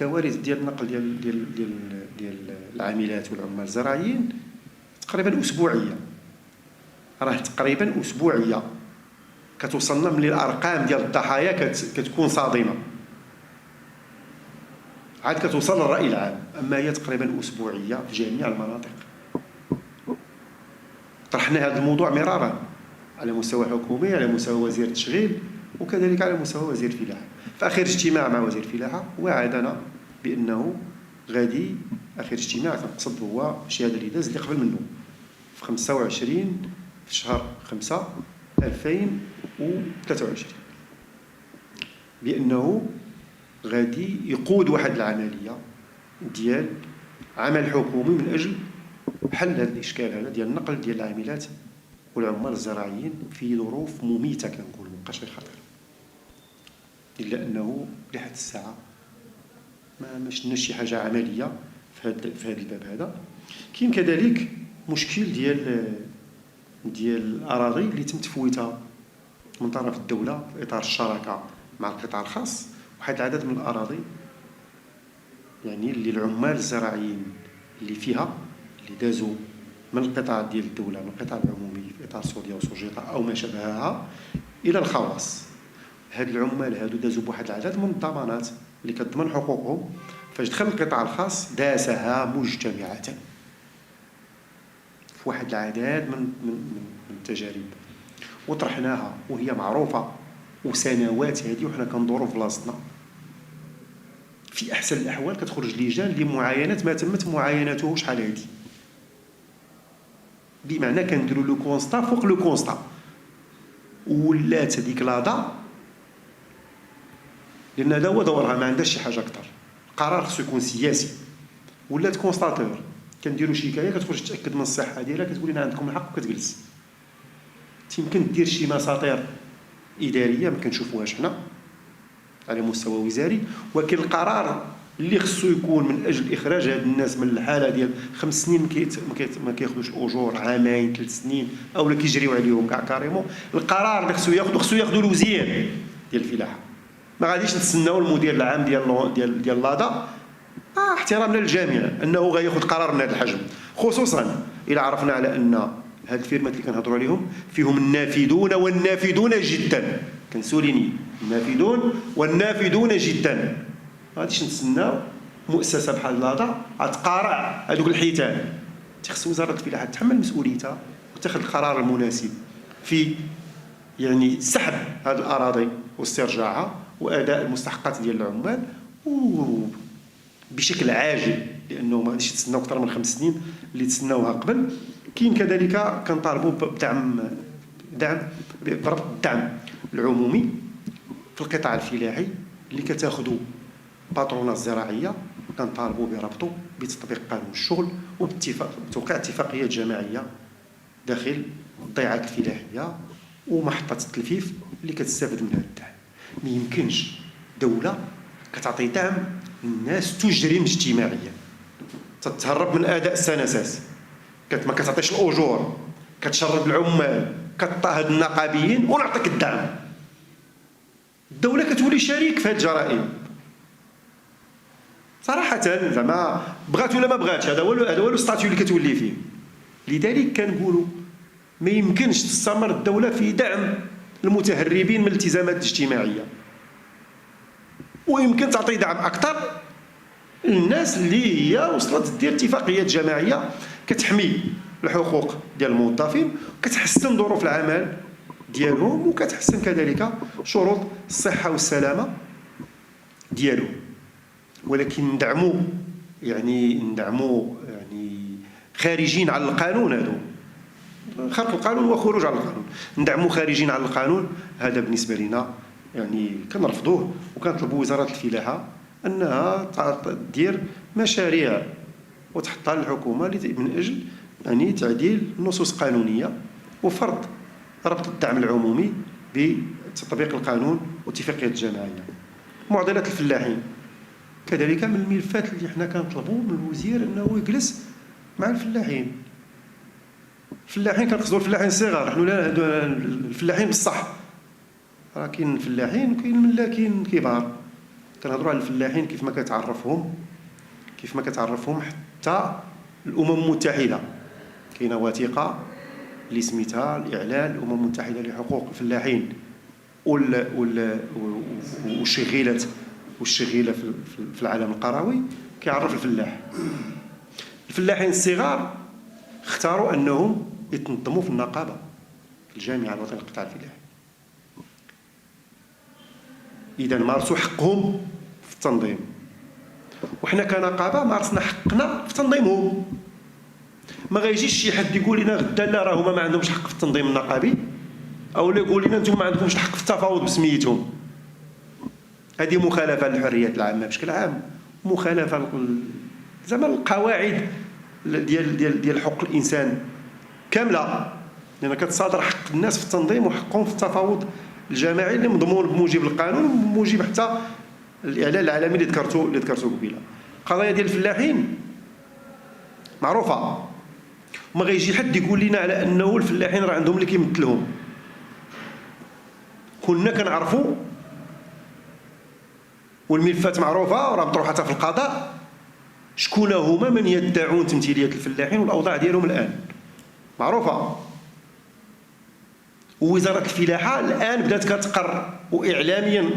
الكوارث ديال النقل ديال العاملات والعمال الزراعيين تقريبا اسبوعيه، راه تقريبا اسبوعيه كتوصلنا من الارقام ديال الضحايا كتكون صادمه، عاد كتوصل للراي العام، اما هي تقريبا اسبوعيه في جميع المناطق. طرحنا هذا الموضوع مرارا على مستوى حكومي، على مستوى وزير التشغيل، وكذلك على مستوى وزير الفلاحه. في اخر اجتماع مع وزير الفلاحه وعدنا بانه غادي، اخر اجتماع كنقصد هو الشهاده اللي داز اللي قبل منه في 25 في شهر 5 2023، بانه غادي يقود واحد العمليه ديال عمل حكومي من اجل حل هذا الاشكال هذا ديال النقل ديال العاملات والعمال الزراعيين في ظروف مميته، كنقول مابقاش غير خطير، الا انه لحد الساعه ما شفناش شي حاجه عمليه في هذا الباب هذا. كاين كذلك مشكل ديال الاراضي اللي تم تفويتها من طرف الدوله في اطار الشراكه مع القطاع الخاص، واحد العدد من الاراضي يعني اللي العمال الزراعيين اللي فيها اللي دازوا من القطاع ديال الدوله، من القطاع العمومي في اطار سوريا وسوجيطه او ما شابهها الى الخواص. هاد العمال هادو دازوا بواحد العدد من الضمانات اللي كتضمن حقوقهم، فاش دخل القطاع الخاص داسها مجتمعه في واحد العدد من التجارب وطرحناها وهي معروفه وسنوات هذه وحنا كندوروا في بلاصتنا. في احسن الاحوال كتخرج لجان لمعاينه ما تمت معاينته شحال هذه، بمعنى كنديروا لو كونستا فوق لو كونستا، ولات هذيك لادا لان هذا هو دورها، ما عندهاش شي حاجه اكثر. القرار خصو يكون سياسي، ولات كونستاتور كنديروا شكايه كتخرج تاكد من الصحه ديالها كتقول لنا عندكم الحق وكتجلس. يمكن دير شي مساطير اداريه ما كنشوفوهاش حنا على مستوى وزاري، ولكن القرار اللي خصو يكون من اجل اخراج هاد الناس من الحاله ديال 5 سنين ما كياخذوش اجور، عامين 3 سنين اولا كيجريو عليهم كاع كاريمون. القرار اللي خصو ياخذوا الوزير ديال الفلاحه، ما غاديش نتسناو المدير العام ديال لادا احتراما للجميع انه غياخذ قرار من هذا الحجم، خصوصا الى عرفنا على ان هاد الفيرمات اللي كنهضروا عليهم فيهم النافذون والنافذون جدا، كنسوليني النافذون والنافذون جدا. ما غاديش نتسناو مؤسسه بحال لادا غتقارع هذوك الحيتان. خص وزاره الفلاحه تتحمل مسؤوليتها وتاخذ القرار المناسب في يعني سحب هذه الاراضي واسترجاعها واداء المستحقات ديال العمال وبشكل عاجل، لانه ما غاديش تسناو اكثر من 5 سنين اللي تسناوها قبل. كاين كذلك كنطالبوا بربط الدعم العمومي في القطاع الفلاحي اللي كتاخذوا باترونات زراعيه، كنطالبوا بربطه بتطبيق قانون الشغل وبتوقيع اتفاقيات جماعيه داخل الضيعات الفلاحيه ومحطه التلفيف اللي كتستافد من هذا الدعم. ما يمكنش دوله كتعطي دعم للناس تجرم اجتماعيا، تتهرب من اداء السنساس، ما كتعطيش الاجور، كتشرد العمال، كتضطهد النقابيين ونعطيك الدعم. الدوله كتولي شريك في هذه الجرائم صراحه، زعما بغات ولا ما بغاتش، هذا هو الستاتيو اللي كتولي فيه. لذلك كنقولوا ما يمكنش تستمر الدوله في دعم المتهربين من الالتزامات الاجتماعيه، ويمكن تعطي دعم اكثر للناس اللي هي وصلت دير اتفاقيات جماعيه كتحمي الحقوق ديال الموظفين وكتحسن ظروف العمل ديالهم وكتحسن كذلك شروط الصحه والسلامه ديالهم. ولكن ندعموا خارجين على القانون، هذو خرق القانون وخروج على القانون، ندعموا خارجين على القانون. هذا بالنسبه لنا كنرفضوه، وكنطلبوا وزاره الفلاحه انها تدير مشاريع وتحطها للحكومه من اجل تعديل النصوص القانونيه وفرض ربط الدعم العمومي بتطبيق القانون واتفاقيات الجماعيه. معضله الفلاحين كذلك من الملفات اللي حنا كنطلبوا من الوزير انه يجلس مع الفلاحين. كنقصدوا الفلاحين الصغار، حنا الفلاحين بصح، راه كاين الفلاحين وكاين ملاكين كبار. كنهضروا على الفلاحين كيف ما كتعرفهم حتى الامم المتحده. كاينه وثيقه اللي سميتها الاعلان الامم المتحده لحقوق الفلاحين والشغيلات والشغيله في العالم القروي، كيعرف الفلاحين الصغار اختاروا انهم يتنظموا في النقابه في الجامعه الوطنيه للقطاع الفلاحي. اذا مارسوا حقهم في التنظيم، وحنا كنقابه مارسنا حقنا في تنظيمهم. ما غيجيش شي حد يقول لنا غدا لا راه هما ما عندهمش حق في التنظيم النقابي، او لا يقول لنا انتم ما عندكمش الحق في التفاوض بسميتهم. هذه مخالفه للحريات العامه بشكل عام، مخالفه زعما القواعد ديال حقوق الانسان كامله، لان كتصادر حق الناس في التنظيم وحقهم في التفاوض الجماعي اللي مضمون بموجب القانون وبموجب حتى الاعلان العالمي اللي ذكرته قبيله. القضايا ديال الفلاحين معروفه، وما غيجي حد يقول لنا على انه الفلاحين راه عندهم اللي كيمثلهم. كنا كنعرفوا والملفات معروفه وراه مطروحه في القضاء شكون هما من يدعون تمثيليه الفلاحين والاوضاع ديالهم الان معروفه. ووزاره الفلاحه الان بدات كتقر واعلاميا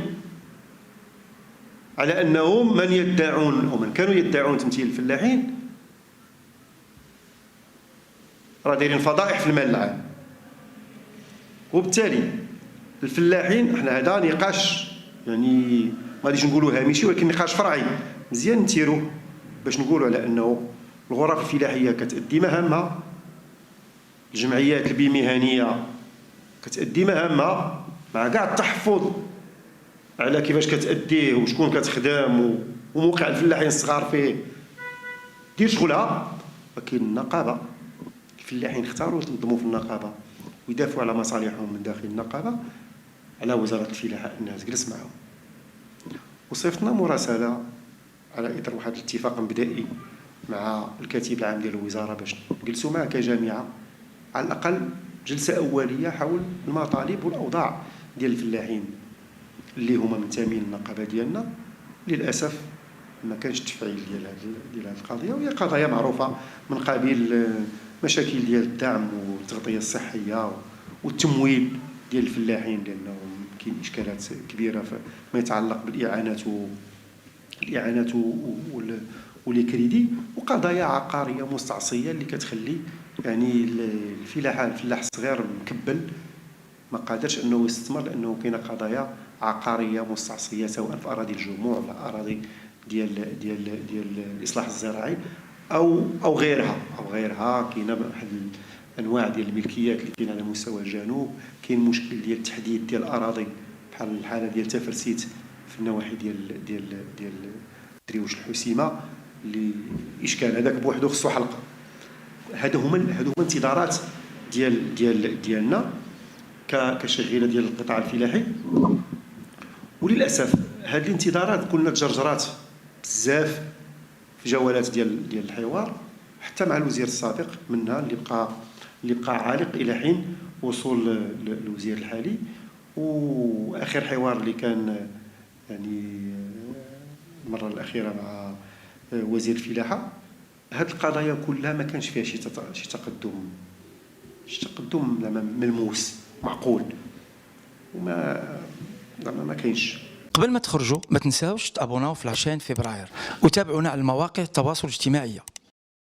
على انهم من يدعون او من كانوا يدعون تمثيل الفلاحين راه دايرين فضائح في المال العام. وبالتالي الفلاحين، احنا هذا نقاش يعني ما غاديش نقولوا هامشي، ولكن نقاش فرعي مزيان نتيروه باش نقولوا على انه الغرف الفلاحيه كتأدي مهامها، الجمعيات البيمهنيه كتأدي مهامها مع كاع التحفظ على كيفاش كتأديه وشكون كتخدم وموقع الفلاحين الصغار فيه دير شغلها. ولكن النقابه الفلاحين اختاروا يتنظموا في النقابه ويدافعوا على مصالحهم من داخل النقابه، على وزاره الفلاحه انها تجلس معهم. وصيفطنا مراسله على اطار واحد الاتفاق مبدئي مع الكاتب العام ديال الوزاره باش نجلسوا معه كجامعه على الاقل جلسه اوليه حول المطالب والاوضاع ديال الفلاحين اللي هما منتمين للنقابه ديالنا. للاسف ما كانش التفعيل ديال هذه القضيه، وهي قضايا معروفه من قبيل مشاكل ديال الدعم والتغطيه الصحيه والتمويل ديال الفلاحين، لانه كاين اشكالات كبيره فيما يتعلق الاعانات والكريدي، وقضايا عقاريه مستعصيه اللي كتخلي يعني الفلاح الصغير مكبل ما قادرش انه يستثمر، لانه كاينه قضايا عقاريه مستعصيه سواء في اراضي الجموع ولا اراضي ديال الاصلاح الزراعي او غيرها. كاينه واحد انواع ديال الملكيات اللي كاين على مستوى الجنوب، كاين مشكل ديال التحديد ديال الاراضي بحال الحاله ديال تفرسيت في النواحي ديال دريوش الحسيمه اللي اشكال هذاك بوحدو خصو حلقه. هادو هما انتظارات ديالنا كشغيله ديال القطاع الفلاحي. وللاسف هذه الانتظارات كلنا تجرجرات بزاف في جولات ديال الحوار حتى مع الوزير السابق منها اللي بقى عالق الى حين وصول الوزير الحالي. واخر حوار اللي كان يعني المره الاخيره مع وزير الفلاحه، هذه القضايا كلها ما كانش فيها شي تقدم ملموس معقول، وما ما كاينش. قبل ما تخرجوا ما تنساوش تابوناو في لاشين فبراير وتابعونا على المواقع التواصل الاجتماعي.